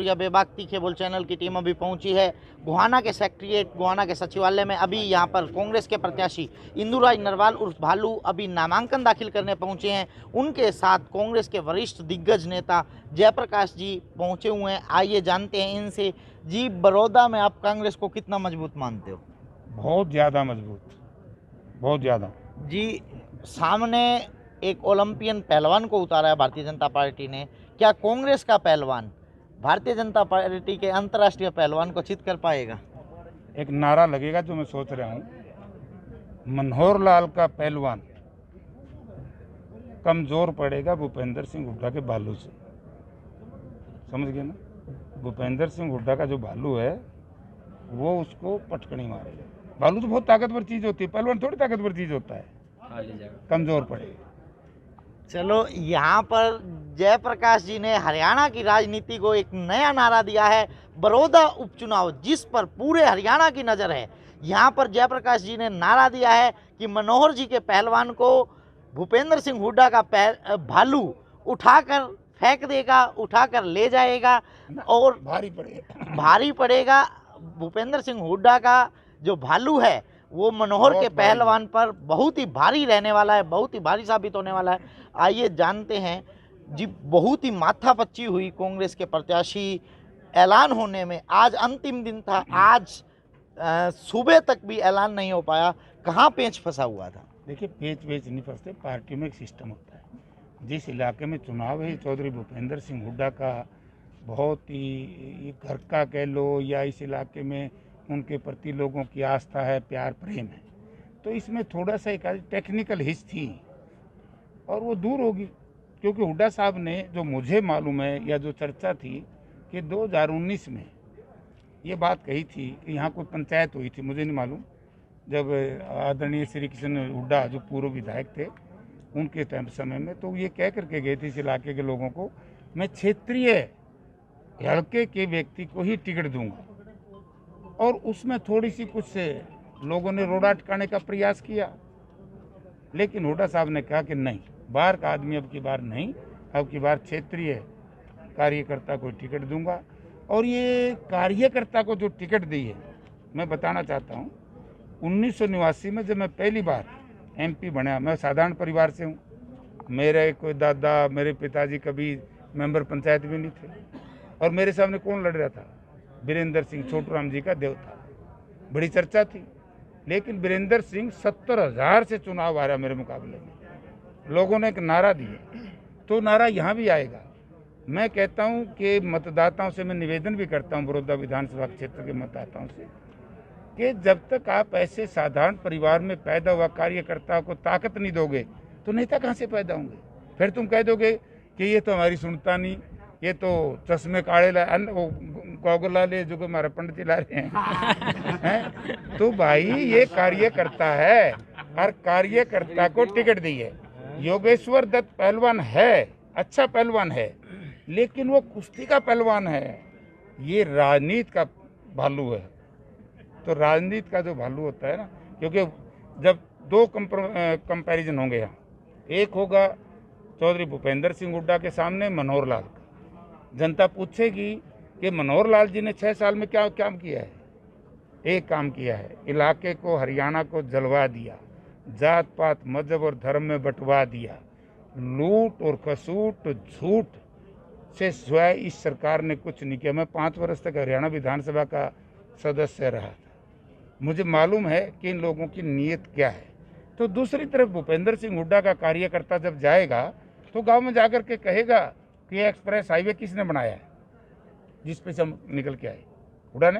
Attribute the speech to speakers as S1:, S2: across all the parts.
S1: सूर्या बेबाक तीखे बोल चैनल की टीम अभी पहुंची है गोहाना के सेक्रेटरिएट, गोहाना के सचिवालय में। अभी यहां पर कांग्रेस के प्रत्याशी इंदुराज नरवाल उर्फ भालू अभी नामांकन दाखिल करने पहुंचे हैं। उनके साथ कांग्रेस के वरिष्ठ दिग्गज नेता जयप्रकाश जी पहुंचे हुए हैं। आइए जानते हैं इनसे। जी, बड़ौदा में आप कांग्रेस को कितना मजबूत मानते हो?
S2: बहुत ज़्यादा मजबूत, बहुत ज़्यादा।
S1: जी, सामने एक ओलंपियन पहलवान को उतारा है भारतीय जनता पार्टी ने। क्या कांग्रेस का पहलवान भारतीय जनता पार्टी के अंतर्राष्ट्रीय पहलवान को चित कर पाएगा?
S2: एक नारा लगेगा जो मैं सोच रहा हूँ, मनोहर लाल का पहलवान कमजोर पड़ेगा भूपेंद्र सिंह हुड्डा के भालू से। समझ गए ना? भूपेंद्र सिंह हुड्डा का जो भालू है वो उसको पटकनी मारेगा। भालू तो बहुत ताकतवर चीज होती है, पहलवान थोड़ी ताकतवर चीज होता है, कमजोर पड़ेगा।
S1: चलो, यहाँ पर जयप्रकाश जी ने हरियाणा की राजनीति को एक नया नारा दिया है। बड़ौदा उपचुनाव जिस पर पूरे हरियाणा की नज़र है, यहाँ पर जयप्रकाश जी ने नारा दिया है कि मनोहर जी के पहलवान को भूपेंद्र सिंह हुड्डा का भालू उठाकर फेंक देगा, उठाकर ले जाएगा और भारी पड़ेगा। भूपेंद्र सिंह हुड्डा का जो भालू है वो मनोहर के पहलवान पर बहुत ही भारी रहने वाला है, बहुत ही भारी साबित होने वाला है। आइए जानते हैं जी। बहुत ही माथापच्ची हुई कांग्रेस के प्रत्याशी ऐलान होने में। आज अंतिम दिन था, आज सुबह तक भी ऐलान नहीं हो पाया। कहाँ पेंच फंसा हुआ था?
S2: देखिए, पेच नहीं फंसते, पार्टी में एक सिस्टम होता है। जिस इलाके में चुनाव है, चौधरी भूपेंद्र सिंह हुड्डा का बहुत ही घर का कह लो या इस इलाके में उनके प्रति लोगों की आस्था है, प्यार प्रेम है, तो इसमें थोड़ा सा एक टेक्निकल हिच थी और वो दूर होगी। क्योंकि हुड्डा साहब ने, जो मुझे मालूम है या जो चर्चा थी कि 2019 में ये बात कही थी कि यहाँ कोई पंचायत हुई थी, मुझे नहीं मालूम, जब आदरणीय श्री कृष्ण हुड्डा जो पूर्व विधायक थे उनके टाइम समय में, तो ये कह करके गए थे इस इलाके के लोगों को, मैं क्षेत्रीय हल्के के व्यक्ति को ही टिकट दूंगा। और उसमें थोड़ी सी कुछ से लोगों ने रोड़ा अटकाने का प्रयास किया, लेकिन हुड्डा साहब ने कहा कि नहीं, बाहर का आदमी अब की बार नहीं, अब की बार क्षेत्रीय कार्यकर्ता को टिकट दूंगा। और ये कार्यकर्ता को जो टिकट दी है, मैं बताना चाहता हूँ, 1989 में जब मैं पहली बार एमपी बना, मैं साधारण परिवार से हूँ, मेरे कोई दादा, मेरे पिताजी कभी मेंबर पंचायत भी नहीं थे, और मेरे सामने कौन लड़ रहा था? वीरेंद्र सिंह, छोटू राम जी का देवता, बड़ी चर्चा थी। लेकिन वीरेंद्र सिंह 70,000 से चुनाव आ रहा मेरे मुकाबले में। लोगों ने एक नारा दिया, तो नारा यहाँ भी आएगा। मैं कहता हूँ कि मतदाताओं से मैं निवेदन भी करता हूँ, बड़ौदा विधानसभा क्षेत्र के मतदाताओं से, कि जब तक आप ऐसे साधारण परिवार में पैदा हुआ कार्यकर्ता को ताकत नहीं दोगे तो नेता कहाँ से पैदा होंगे? फिर तुम कह दोगे कि ये तो हमारी सुनता नहीं, ये तो चश्मे काले गॉगल ला ले जो कि हमारे पंडित जी ला रहे हैं। तो भाई ये कार्यकर्ता है और कार्यकर्ता को टिकट दी है। योगेश्वर दत्त पहलवान है, अच्छा पहलवान है, लेकिन वो कुश्ती का पहलवान है, ये राजनीति का भालू है। तो राजनीति का जो भालू होता है ना, क्योंकि जब दो कंपैरिजन होंगे यहाँ, एक होगा चौधरी भूपेंद्र सिंह हुड्डा के सामने मनोहर लाल का। जनता पूछेगी कि मनोहर लाल जी ने 6 साल में क्या काम किया है? एक काम किया है, इलाके को, हरियाणा को जलवा दिया, जात पात मजहब और धर्म में बंटवा दिया, लूट और खसूट झूठ से सिवाय इस सरकार ने कुछ नहीं किया। मैं 5 वर्ष तक हरियाणा विधानसभा का सदस्य रहा था, मुझे मालूम है कि इन लोगों की नीयत क्या है। तो दूसरी तरफ भूपेंद्र सिंह हुड्डा का कार्यकर्ता जब जाएगा तो गांव में जाकर के कहेगा कि ये एक्सप्रेस हाईवे किसने बनाया है, जिस पे से हम निकल के आए? हुड्डा ने।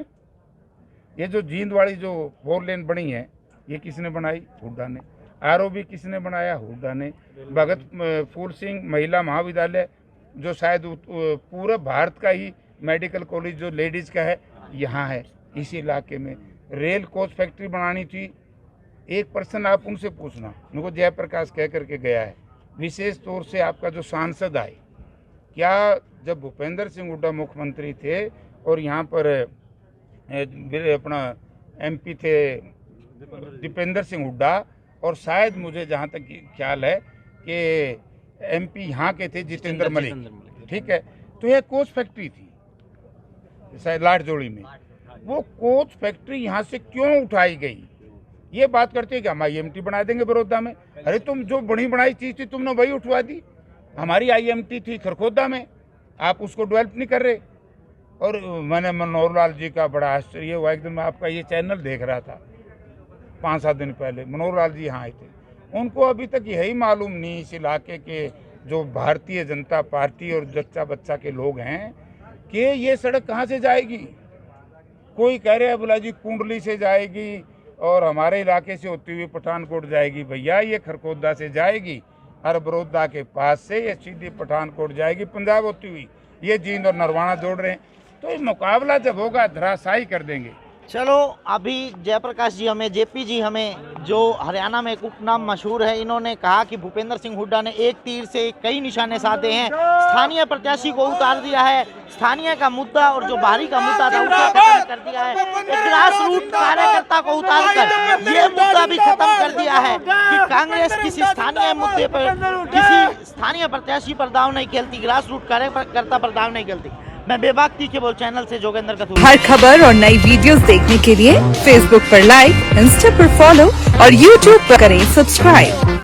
S2: ये जो जींदवाड़ी जो 4 लेन बनी है, ये किसने बनाई? हुड्डा ने। आरओबी किसने बनाया? हुड्डा ने। भगत फूल सिंह महिला महाविद्यालय जो शायद पूरे भारत का ही मेडिकल कॉलेज जो लेडीज़ का है, यहाँ है इसी इलाके में। रेल कोच फैक्ट्री बनानी थी, एक पर्सन आप उनसे पूछना, उनको जयप्रकाश कह करके गया है। विशेष तौर से आपका जो सांसद आए, क्या जब भूपेंद्र सिंह हुड्डा मुख्यमंत्री थे और यहाँ पर अपना एमपी थे दीपेंद्र सिंह हुड्डा, और शायद मुझे जहाँ तक ख्याल है कि एमपी यहाँ के थे जितेंद्र मलिक, ठीक है, तो यह कोच फैक्ट्री थी। लाटजोड़ी में, वो कोच फैक्ट्री यहाँ से क्यों उठाई गई? ये बात करते हैं कि हम IMT बना देंगे बड़ौदा में। अरे तुम जो बड़ी बनाई चीज़ थी तुमने वही उठवा दी। हमारी IMT थी खरखोदा में, आप उसको डेवलप नहीं कर रहे। और मैंने मनोहर लाल जी का बड़ा आश्चर्य हुआ, एक दिन मैं आपका ये चैनल देख रहा था 5-7 दिन पहले, मनोहर लाल जी यहाँ आए थे। उनको अभी तक यही मालूम नहीं, इस इलाके के जो भारतीय जनता पार्टी और जच्चा बच्चा के लोग हैं, कि ये सड़क कहाँ से जाएगी। कोई कह रहे हैं बोला जी कुंडली से जाएगी और हमारे इलाके से होती हुई पठानकोट जाएगी। भैया ये खरखोदा से जाएगी और बड़ौदा के पास से ये सीधी पठानकोट जाएगी, पंजाब होती हुई। ये जींद और नरवाना जोड़ रहे हैं, तो ये मुकाबला जब होगा धराशायी कर देंगे।
S1: चलो अभी जयप्रकाश जी हमें, JP जी हमें, जो हरियाणा में एक उपनाम मशहूर है, इन्होंने कहा कि भूपेंद्र सिंह हुड्डा ने एक तीर से कई निशाने साधे हैं, स्थानीय प्रत्याशी को उतार दिया है, स्थानीय का मुद्दा और जो बाहरी का मुद्दा था उसे खत्म कर दिया है, एक ग्रास रूट कार्यकर्ता को उतारकर ये मुद्दा भी खत्म कर दिया है कि कांग्रेस किसी स्थानीय मुद्दे पर, किसी स्थानीय प्रत्याशी पर दाव नहीं खेलती, ग्रास रूट कार्यकर्ता पर दाव नहीं खेलती। मैं बेबाक केबल चैनल से जोगेंद्र कथूर।
S3: हर खबर और नई वीडियोस देखने के लिए फेसबुक पर लाइक, इंस्टा पर फॉलो और यूट्यूब पर करें सब्सक्राइब।